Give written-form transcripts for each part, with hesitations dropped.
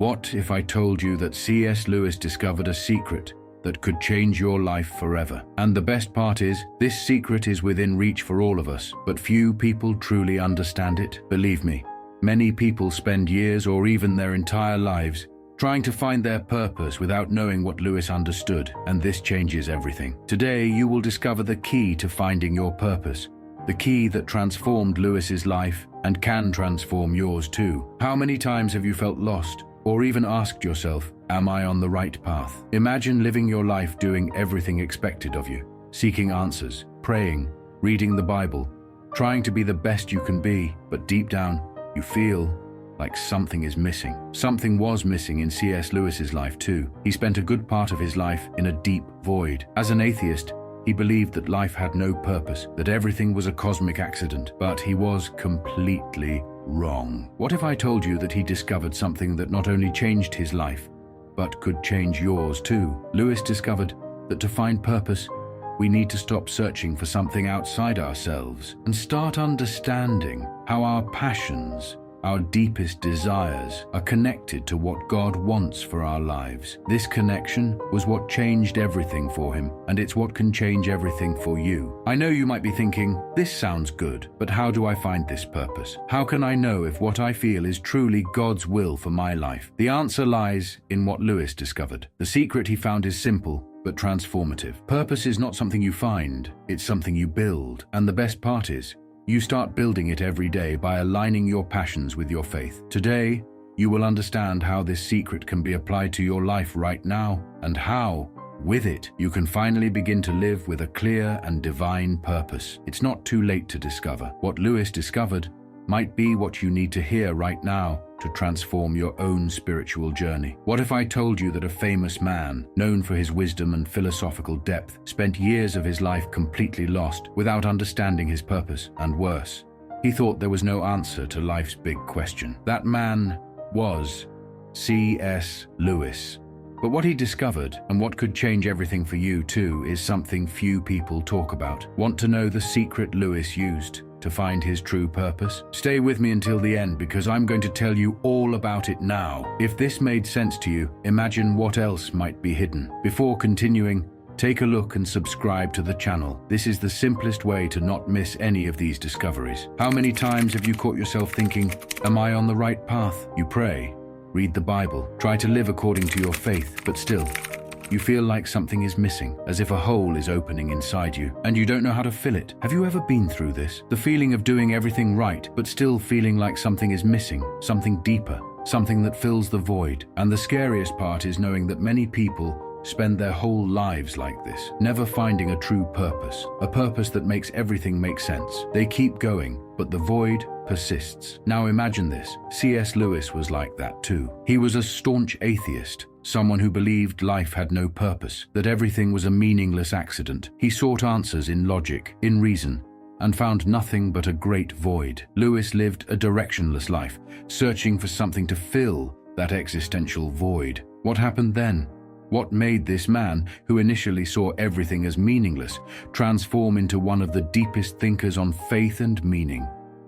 What if I told you that C.S. Lewis discovered a secret that could change your life forever? And the best part is, this secret is within reach for all of us, but few people truly understand it. Believe me, many people spend years or even their entire lives trying to find their purpose without knowing what Lewis understood, and this changes everything. Today, you will discover the key to finding your purpose, the key that transformed Lewis's life and can transform yours too. How many times have you felt lost, or even asked yourself, am I on the right path? Imagine living your life doing everything expected of you, seeking answers, praying, reading the Bible, trying to be the best you can be, but deep down, you feel like something is missing. Something was missing in C.S. Lewis's life too. He spent a good part of his life in a deep void. As an atheist, he believed that life had no purpose, that everything was a cosmic accident, but he was completely wrong. What if I told you that he discovered something that not only changed his life, but could change yours too? Lewis discovered that to find purpose, we need to stop searching for something outside ourselves and start understanding how our passions, our deepest desires, are connected to what God wants for our lives. This connection was what changed everything for him, and it's what can change everything for you. I know you might be thinking, this sounds good, but how do I find this purpose? How can I know if what I feel is truly God's will for my life? The answer lies in what Lewis discovered. The secret he found is simple, but transformative. Purpose is not something you find, it's something you build. And the best part is, you start building it every day by aligning your passions with your faith. Today, you will understand how this secret can be applied to your life right now, and how, with it, you can finally begin to live with a clear and divine purpose. It's not too late to discover. What Lewis discovered might be what you need to hear right now to transform your own spiritual journey. What if I told you that a famous man, known for his wisdom and philosophical depth, spent years of his life completely lost, without understanding his purpose, and worse, he thought there was no answer to life's big question? That man was C.S. Lewis. But what he discovered, and what could change everything for you too, is something few people talk about. Want to know the secret Lewis used to find his true purpose? Stay with me until the end, because I'm going to tell you all about it now. If this made sense to you, imagine what else might be hidden. Before continuing, take a look and subscribe to the channel. This is the simplest way to not miss any of these discoveries. How many times have you caught yourself thinking, am I on the right path? You pray, read the Bible, try to live according to your faith, but still, you feel like something is missing, as if a hole is opening inside you, and you don't know how to fill it. Have you ever been through this? The feeling of doing everything right, but still feeling like something is missing, something deeper, something that fills the void. And the scariest part is knowing that many people spend their whole lives like this, never finding a true purpose, a purpose that makes everything make sense. They keep going, but the void persists. Now imagine this. C.S. Lewis was like that too. He was a staunch atheist, someone who believed life had no purpose, that everything was a meaningless accident. He sought answers in logic, in reason, and found nothing but a great void. Lewis lived a directionless life, searching for something to fill that existential void. What happened then? What made this man, who initially saw everything as meaningless, transform into one of the deepest thinkers on faith and meaning?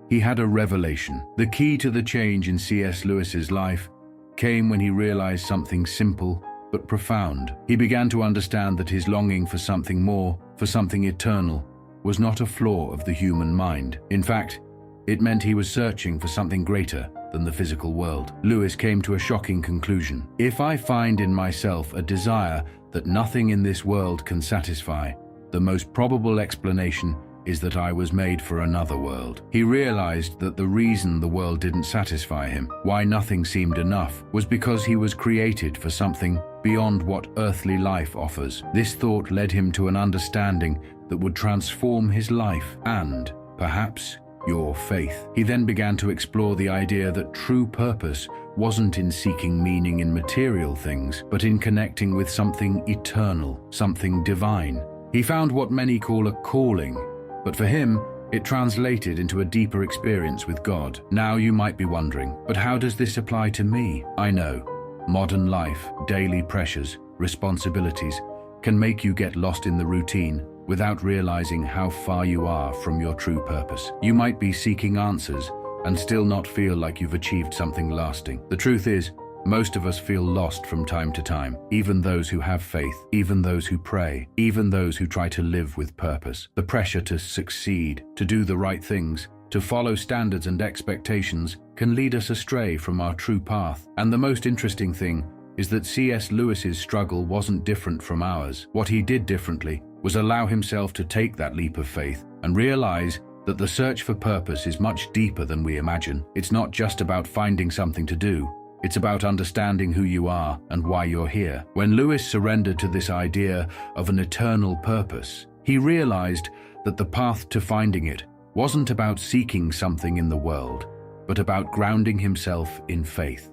He had a revelation. The key to the change in C.S. Lewis's life came when he realized something simple but profound. He began to understand that his longing for something more, for something eternal, was not a flaw of the human mind. In fact, it meant he was searching for something greater than the physical world. Lewis came to a shocking conclusion. If I find in myself a desire that nothing in this world can satisfy, the most probable explanation is that I was made for another world. He realized that the reason the world didn't satisfy him, why nothing seemed enough, was because he was created for something beyond what earthly life offers. This thought led him to an understanding that would transform his life and, perhaps, your faith. He then began to explore the idea that true purpose wasn't in seeking meaning in material things, but in connecting with something eternal, something divine. He found what many call a calling, but for him, it translated into a deeper experience with God. Now you might be wondering, but how does this apply to me? I know, modern life, daily pressures, responsibilities can make you get lost in the routine without realizing how far you are from your true purpose. You might be seeking answers and still not feel like you've achieved something lasting. The truth is, Most of us feel lost from time to time, even those who have faith, even those who pray, even those who try to live with purpose. The pressure to succeed, to do the right things, to follow standards and expectations can lead us astray from our true path. And the most interesting thing is that C.S. Lewis's struggle wasn't different from ours. What he did differently was allow himself to take that leap of faith and realize that the search for purpose is much deeper than we imagine. It's not just about finding something to do. It's about understanding who you are and why you're here. When Lewis surrendered to this idea of an eternal purpose, he realized that the path to finding it wasn't about seeking something in the world, but about grounding himself in faith.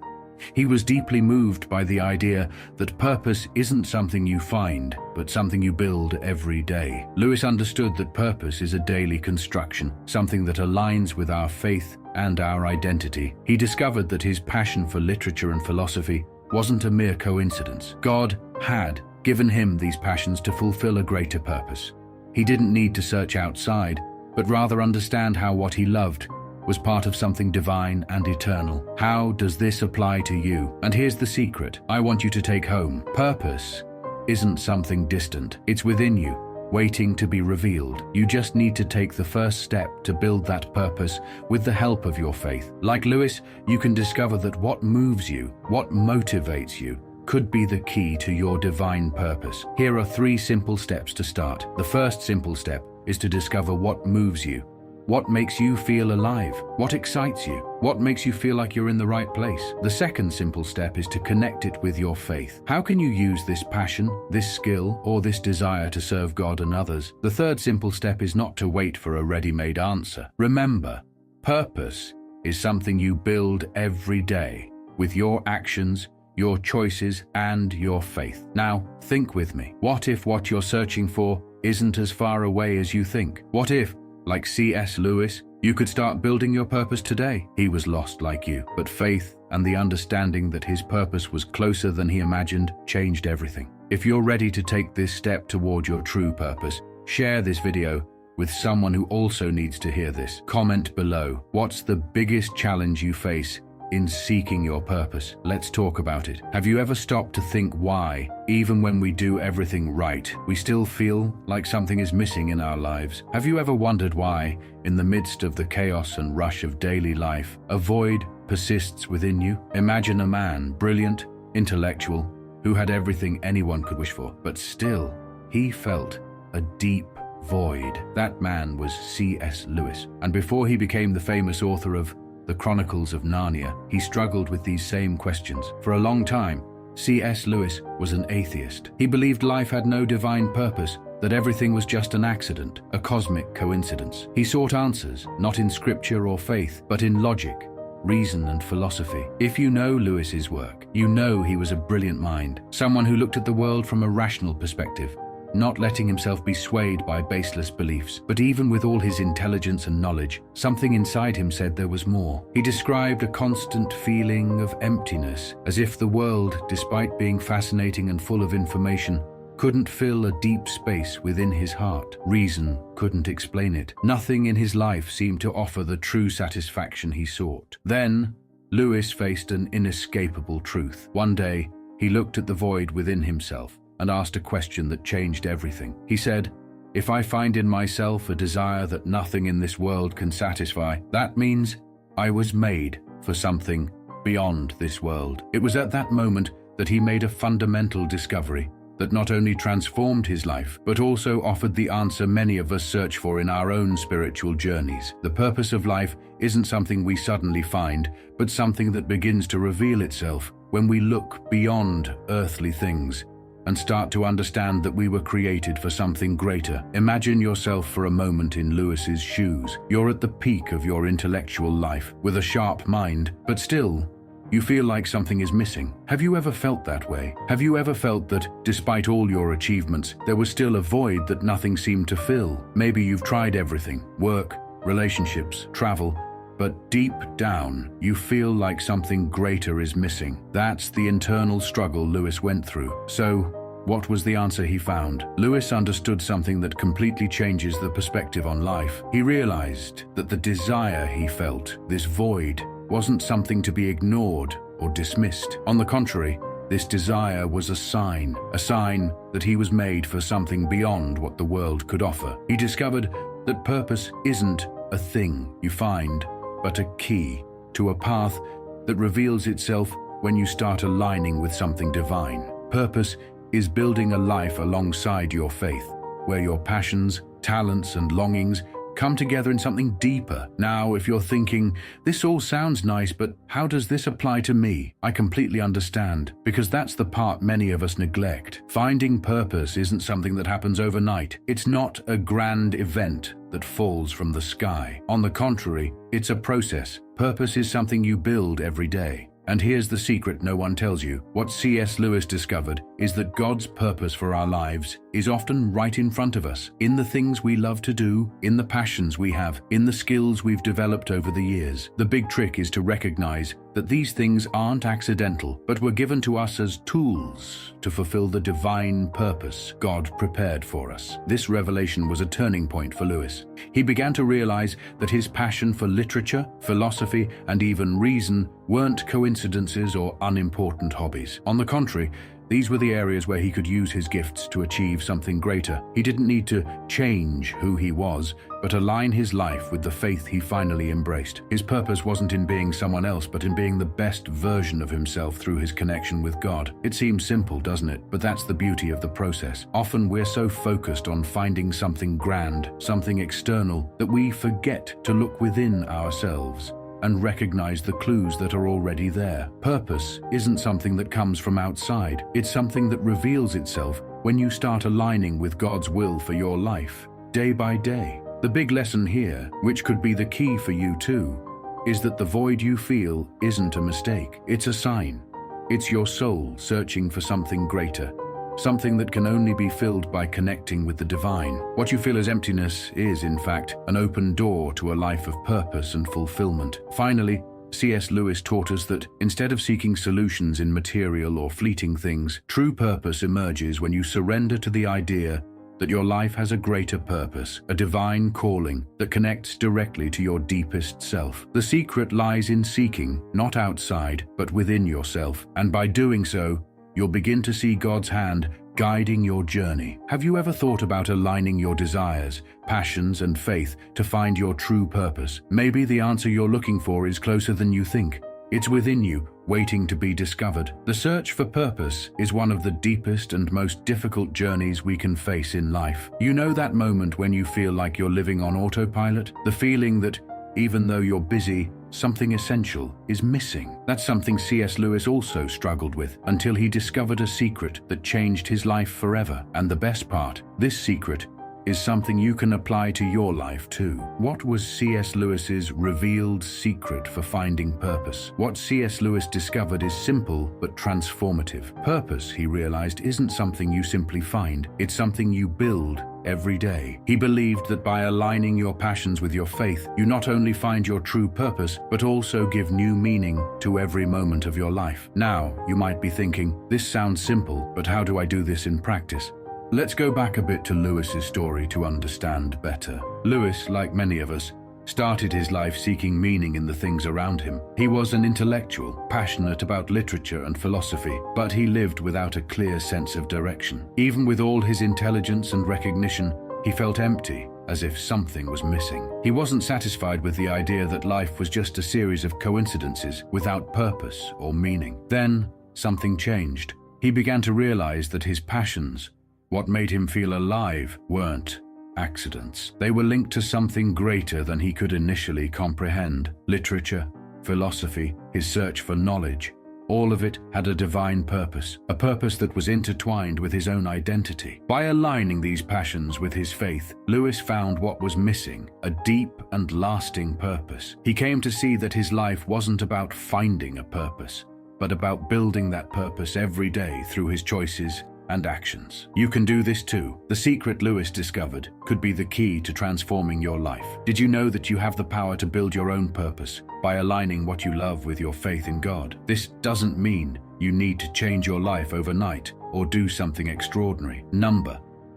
He was deeply moved by the idea that purpose isn't something you find, but something you build every day. Lewis understood that purpose is a daily construction, something that aligns with our faith and our identity. He discovered that his passion for literature and philosophy wasn't a mere coincidence. God had given him these passions to fulfill a greater purpose. He didn't need to search outside, but rather understand how what he loved was part of something divine and eternal. How does this apply to you? And here's the secret I want you to take home. Purpose isn't something distant. It's within you, waiting to be revealed. You just need to take the first step to build that purpose with the help of your faith. Like Lewis, you can discover that what moves you, what motivates you, could be the key to your divine purpose. Here are 3 simple steps to start. The first simple step is to discover what moves you. What makes you feel alive? What excites you? What makes you feel like you're in the right place? The second simple step is to connect it with your faith. How can you use this passion, this skill, or this desire to serve God and others? The third simple step is not to wait for a ready-made answer. Remember, purpose is something you build every day with your actions, your choices, and your faith. Now, think with me. What if what you're searching for isn't as far away as you think? What if, like C.S. Lewis, you could start building your purpose today? He was lost like you, but faith and the understanding that his purpose was closer than he imagined changed everything. If you're ready to take this step toward your true purpose, share this video with someone who also needs to hear this. Comment below, what's the biggest challenge you face in seeking your purpose? Let's talk about it. Have you ever stopped to think why, even when we do everything right, we still feel like something is missing in our lives? Have you ever wondered why, in the midst of the chaos and rush of daily life, a void persists within you? Imagine a man, brilliant, intellectual, who had everything anyone could wish for, but still, he felt a deep void. That man was C.S. Lewis, and before he became the famous author of The Chronicles of Narnia, he struggled with these same questions. For a long time, C.S. Lewis was an atheist. He believed life had no divine purpose, that everything was just an accident, a cosmic coincidence. He sought answers, not in scripture or faith, but in logic, reason, and philosophy. If you know Lewis's work, you know he was a brilliant mind, someone who looked at the world from a rational perspective, not letting himself be swayed by baseless beliefs. But even with all his intelligence and knowledge, something inside him said there was more. He described a constant feeling of emptiness, as if the world, despite being fascinating and full of information, couldn't fill a deep space within his heart. Reason couldn't explain it. Nothing in his life seemed to offer the true satisfaction he sought. Then, Lewis faced an inescapable truth. One day, he looked at the void within himself and asked a question that changed everything. He said, "If I find in myself a desire that nothing in this world can satisfy, that means I was made for something beyond this world." It was at that moment that he made a fundamental discovery that not only transformed his life, but also offered the answer many of us search for in our own spiritual journeys. The purpose of life isn't something we suddenly find, but something that begins to reveal itself when we look beyond earthly things and start to understand that we were created for something greater. Imagine yourself for a moment in Lewis's shoes. You're at the peak of your intellectual life, with a sharp mind, but still, you feel like something is missing. Have you ever felt that way? Have you ever felt that, despite all your achievements, there was still a void that nothing seemed to fill? Maybe you've tried everything: work, relationships, travel, but deep down, you feel like something greater is missing. That's the internal struggle Lewis went through. So, what was the answer he found? Lewis understood something that completely changes the perspective on life. He realized that the desire he felt, this void, wasn't something to be ignored, or dismissed. On the contrary, this desire was a sign that he was made for something beyond what the world could offer. He discovered that purpose isn't a thing you find, but a key to a path that reveals itself when you start aligning with something divine. Purpose is building a life alongside your faith, where your passions, talents, and longings come together in something deeper. Now, if you're thinking, this all sounds nice, but how does this apply to me? I completely understand, because that's the part many of us neglect. Finding purpose isn't something that happens overnight. It's not a grand event that falls from the sky. On the contrary, it's a process. Purpose is something you build every day. And here's the secret no one tells you. What C.S. Lewis discovered is that God's purpose for our lives is often right in front of us, in the things we love to do, in the passions we have, in the skills we've developed over the years. The big trick is to recognize that these things aren't accidental, but were given to us as tools to fulfill the divine purpose God prepared for us. This revelation was a turning point for Lewis. He began to realize that his passion for literature, philosophy, and even reason weren't coincidences or unimportant hobbies. On the contrary, these were the areas where he could use his gifts to achieve something greater. He didn't need to change who he was, but align his life with the faith he finally embraced. His purpose wasn't in being someone else, but in being the best version of himself through his connection with God. It seems simple, doesn't it? But that's the beauty of the process. Often we're so focused on finding something grand, something external, that we forget to look within ourselves and recognize the clues that are already there. Purpose isn't something that comes from outside. It's something that reveals itself when you start aligning with God's will for your life, day by day. The big lesson here, which could be the key for you too, is that the void you feel isn't a mistake. It's a sign. It's your soul searching for something greater, something that can only be filled by connecting with the divine. What you feel as emptiness is, in fact, an open door to a life of purpose and fulfillment. Finally, C.S. Lewis taught us that instead of seeking solutions in material or fleeting things, true purpose emerges when you surrender to the idea that your life has a greater purpose, a divine calling that connects directly to your deepest self. The secret lies in seeking, not outside, but within yourself. And by doing so, you'll begin to see God's hand guiding your journey. Have you ever thought about aligning your desires, passions, and faith to find your true purpose? Maybe the answer you're looking for is closer than you think. It's within you, waiting to be discovered. The search for purpose is one of the deepest and most difficult journeys we can face in life. You know that moment when you feel like you're living on autopilot? The feeling that even though you're busy, something essential is missing. That's something C.S. Lewis also struggled with, until he discovered a secret that changed his life forever. And the best part, this secret is something you can apply to your life too. What was C.S. Lewis's revealed secret for finding purpose? What C.S. Lewis discovered is simple but transformative. Purpose, he realized, isn't something you simply find. It's something you build every day. He believed that by aligning your passions with your faith, you not only find your true purpose, but also give new meaning to every moment of your life. Now, you might be thinking, this sounds simple, but how do I do this in practice? Let's go back a bit to Lewis's story to understand better. Lewis, like many of us, started his life seeking meaning in the things around him. He was an intellectual, passionate about literature and philosophy, but he lived without a clear sense of direction. Even with all his intelligence and recognition, he felt empty, as if something was missing. He wasn't satisfied with the idea that life was just a series of coincidences without purpose or meaning. Then, something changed. He began to realize that his passions, what made him feel alive, weren't accidents. They were linked to something greater than he could initially comprehend. Literature, philosophy, his search for knowledge, all of it had a divine purpose, a purpose that was intertwined with his own identity. By aligning these passions with his faith, Lewis found what was missing, a deep and lasting purpose. He came to see that his life wasn't about finding a purpose, but about building that purpose every day through his choices and actions. You can do this too. The secret Lewis discovered could be the key to transforming your life. Did you know that you have the power to build your own purpose by aligning what you love with your faith in God? This doesn't mean you need to change your life overnight or do something extraordinary.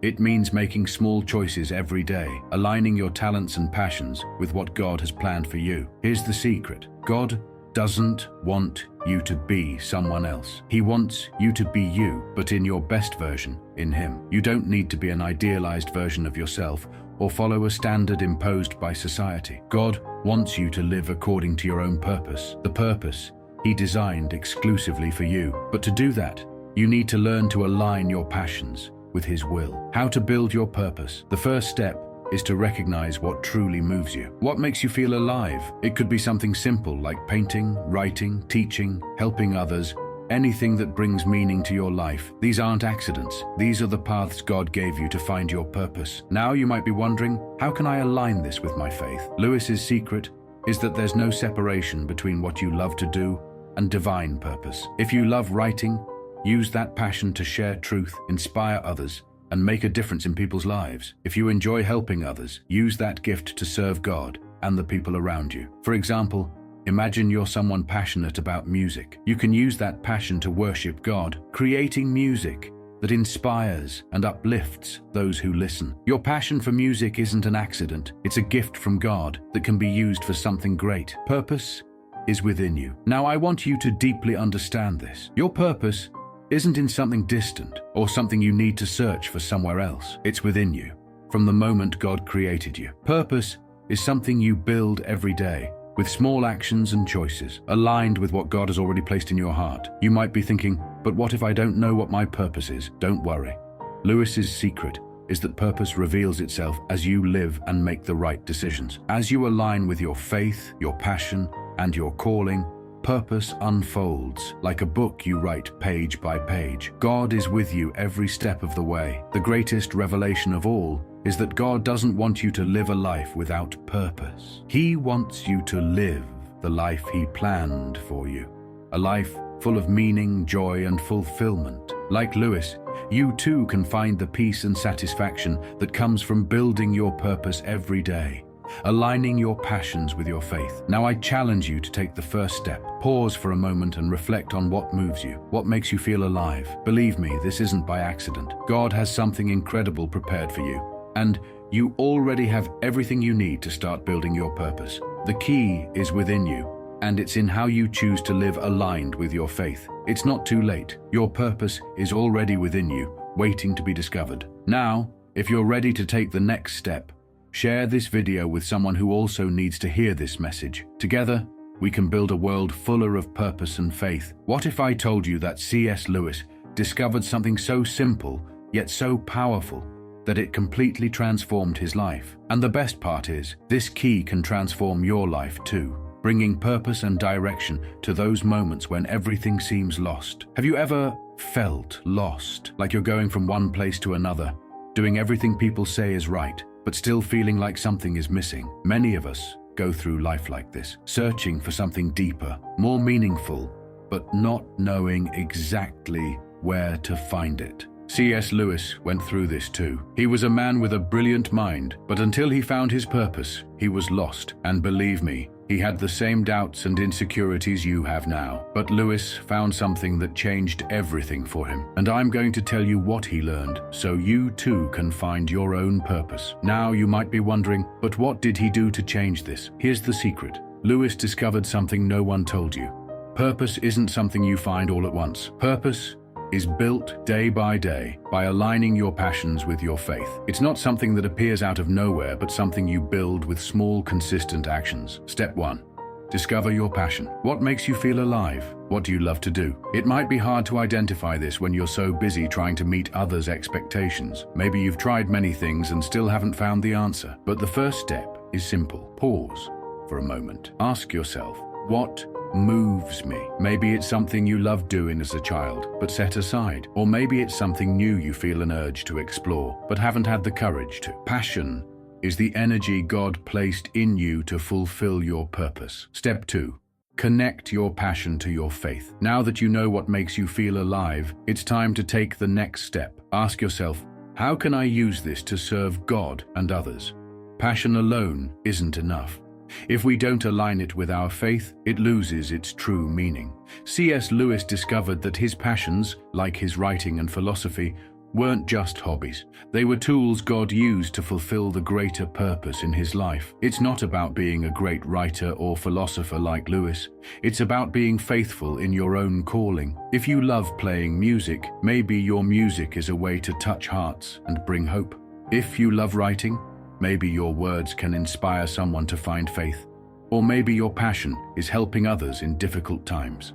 It means making small choices every day, aligning your talents and passions with what God has planned for you. Here's the secret. God doesn't want you to be someone else. He wants you to be you, but in your best version, in Him. You don't need to be an idealized version of yourself or follow a standard imposed by society. God wants you to live according to your own purpose, the purpose He designed exclusively for you. But to do that, you need to learn to align your passions with His will. How to build your purpose? The first step is to recognize what truly moves you. What makes you feel alive? It could be something simple like painting, writing, teaching, helping others, anything that brings meaning to your life. These aren't accidents. These are the paths God gave you to find your purpose. Now you might be wondering, how can I align this with my faith? Lewis's secret is that there's no separation between what you love to do and divine purpose. If you love writing, use that passion to share truth, inspire others, and make a difference in people's lives. If you enjoy helping others, use that gift to serve God and the people around you. For example, imagine you're someone passionate about music. You can use that passion to worship God, creating music that inspires and uplifts those who listen. Your passion for music isn't an accident. It's a gift from God that can be used for something great. Purpose is within you. Now, I want you to deeply understand this. Your purpose isn't in something distant or something you need to search for somewhere else. It's within you, from the moment God created you. Purpose is something you build every day with small actions and choices, aligned with what God has already placed in your heart. You might be thinking, but what if I don't know what my purpose is? Don't worry. Lewis's secret is that purpose reveals itself as you live and make the right decisions. As you align with your faith, your passion, and your calling, purpose unfolds like a book you write page by page. God is with you every step of the way. The greatest revelation of all is that God doesn't want you to live a life without purpose. He wants you to live the life He planned for you, a life full of meaning, joy, and fulfillment. Like Lewis, you too can find the peace and satisfaction that comes from building your purpose every day, aligning your passions with your faith. Now I challenge you to take the first step. Pause for a moment and reflect on what moves you, what makes you feel alive. Believe me, this isn't by accident. God has something incredible prepared for you, and you already have everything you need to start building your purpose. The key is within you, and it's in how you choose to live aligned with your faith. It's not too late. Your purpose is already within you, waiting to be discovered. Now, if you're ready to take the next step, share this video with someone who also needs to hear this message. Together, we can build a world fuller of purpose and faith. What if I told you that C.S. Lewis discovered something so simple, yet so powerful, that it completely transformed his life? And the best part is, this key can transform your life too, bringing purpose and direction to those moments when everything seems lost. Have you ever felt lost, like you're going from one place to another, doing everything people say is right, but still feeling like something is missing? Many of us go through life like this, searching for something deeper, more meaningful, but not knowing exactly where to find it. C.S. Lewis went through this too. He was a man with a brilliant mind, but until he found his purpose, he was lost. And believe me, he had the same doubts and insecurities you have now. But Lewis found something that changed everything for him. And I'm going to tell you what he learned, so you too can find your own purpose. Now you might be wondering, but what did he do to change this? Here's the secret. Lewis discovered something no one told you. Purpose isn't something you find all at once. Purpose is built day by day by aligning your passions with your faith. It's not something that appears out of nowhere, but something you build with small, consistent actions. Step 1. Discover your passion. What makes you feel alive? What do you love to do? It might be hard to identify this when you're so busy trying to meet others' expectations. Maybe you've tried many things and still haven't found the answer. But the first step is simple. Pause for a moment. Ask yourself, what moves me? Maybe it's something you loved doing as a child, but set aside. Or maybe it's something new you feel an urge to explore, but haven't had the courage to. Passion is the energy God placed in you to fulfill your purpose. Step 2. Connect your passion to your faith. Now that you know what makes you feel alive, it's time to take the next step. Ask yourself, how can I use this to serve God and others? Passion alone isn't enough. If we don't align it with our faith, it loses its true meaning. C.S. Lewis discovered that his passions, like his writing and philosophy, weren't just hobbies. They were tools God used to fulfill the greater purpose in his life. It's not about being a great writer or philosopher like Lewis. It's about being faithful in your own calling. If you love playing music, maybe your music is a way to touch hearts and bring hope. If you love writing, maybe your words can inspire someone to find faith. Or maybe your passion is helping others in difficult times.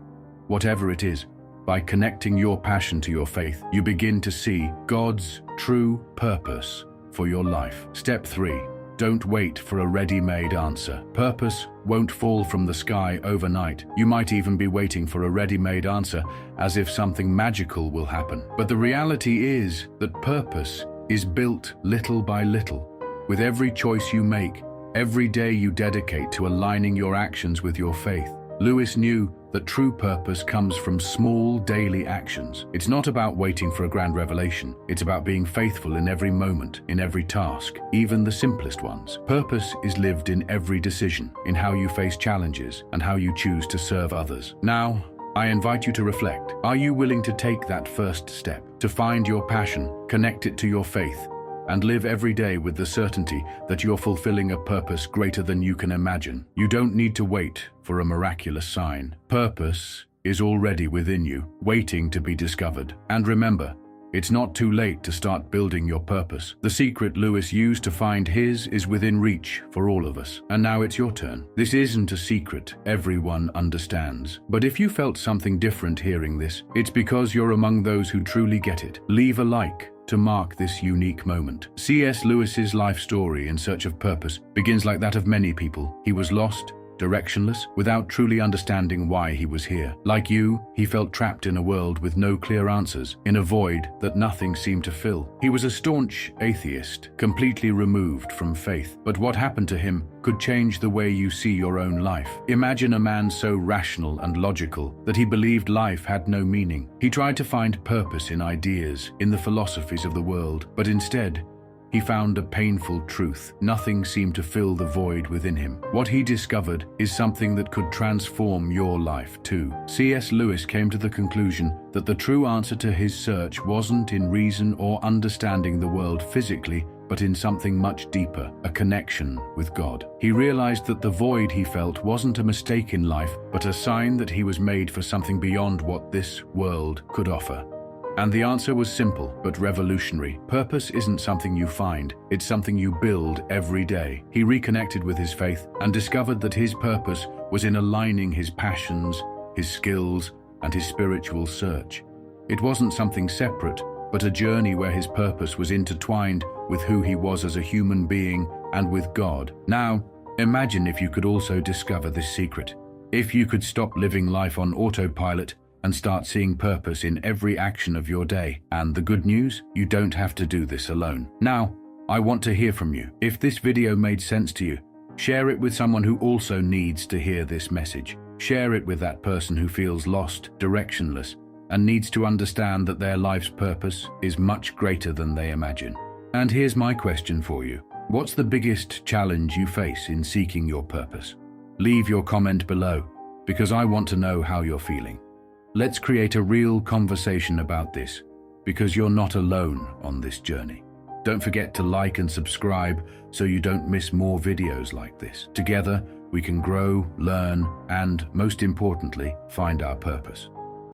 Whatever it is, by connecting your passion to your faith, you begin to see God's true purpose for your life. Step 3. Don't wait for a ready-made answer. Purpose won't fall from the sky overnight. You might even be waiting for a ready-made answer as if something magical will happen. But the reality is that purpose is built little by little. With every choice you make, every day you dedicate to aligning your actions with your faith. Lewis knew that true purpose comes from small daily actions. It's not about waiting for a grand revelation. It's about being faithful in every moment, in every task, even the simplest ones. Purpose is lived in every decision, in how you face challenges and how you choose to serve others. Now, I invite you to reflect. Are you willing to take that first step, to find your passion, connect it to your faith, and live every day with the certainty that you're fulfilling a purpose greater than you can imagine? You don't need to wait for a miraculous sign. Purpose is already within you, waiting to be discovered. And remember, it's not too late to start building your purpose. The secret Lewis used to find his is within reach for all of us. And now it's your turn. This isn't a secret everyone understands. But if you felt something different hearing this, it's because you're among those who truly get it. Leave a like to mark this unique moment. C.S. Lewis's life story in search of purpose begins like that of many people. He was lost, directionless, without truly understanding why he was here. Like you, he felt trapped in a world with no clear answers, in a void that nothing seemed to fill. He was a staunch atheist, completely removed from faith. But what happened to him could change the way you see your own life. Imagine a man so rational and logical that he believed life had no meaning. He tried to find purpose in ideas, in the philosophies of the world, but instead, he found a painful truth. Nothing seemed to fill the void within him. What he discovered is something that could transform your life too. C.S. Lewis came to the conclusion that the true answer to his search wasn't in reason or understanding the world physically, but in something much deeper, a connection with God. He realized that the void he felt wasn't a mistake in life, but a sign that he was made for something beyond what this world could offer. And the answer was simple, but revolutionary. Purpose isn't something you find, it's something you build every day. He reconnected with his faith and discovered that his purpose was in aligning his passions, his skills, and his spiritual search. It wasn't something separate, but a journey where his purpose was intertwined with who he was as a human being and with God. Now, imagine if you could also discover this secret. If you could stop living life on autopilot and start seeing purpose in every action of your day. And the good news, you don't have to do this alone. Now, I want to hear from you. If this video made sense to you, share it with someone who also needs to hear this message. Share it with that person who feels lost, directionless, and needs to understand that their life's purpose is much greater than they imagine. And here's my question for you. What's the biggest challenge you face in seeking your purpose? Leave your comment below, because I want to know how you're feeling. Let's create a real conversation about this, because you're not alone on this journey. Don't forget to like and subscribe so you don't miss more videos like this. Together, we can grow, learn, and, most importantly, find our purpose.